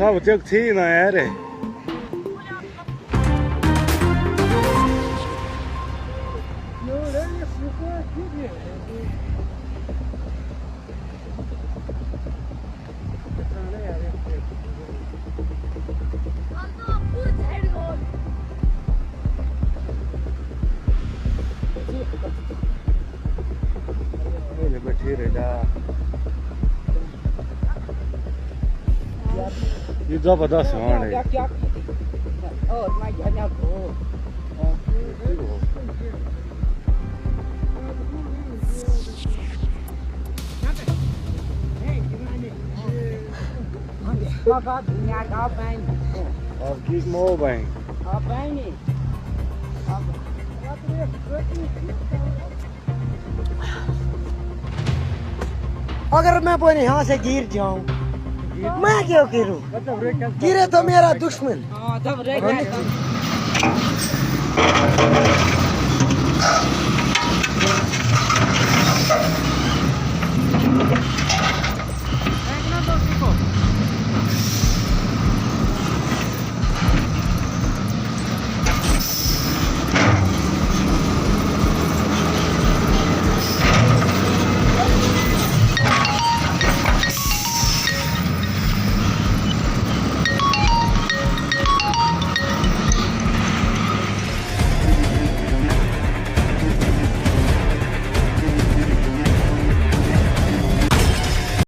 सब चेक थी ना यार बैठी रहा ये जबरदस्त वाण है और मैं जाना को Baba dunia ka bang. और किस मो भाई Ka bang ni. अगर मैं बोले यहाँ से गिर जाऊं मैं क्यों गिरूं गिरे तो मेरा दुश्मन तब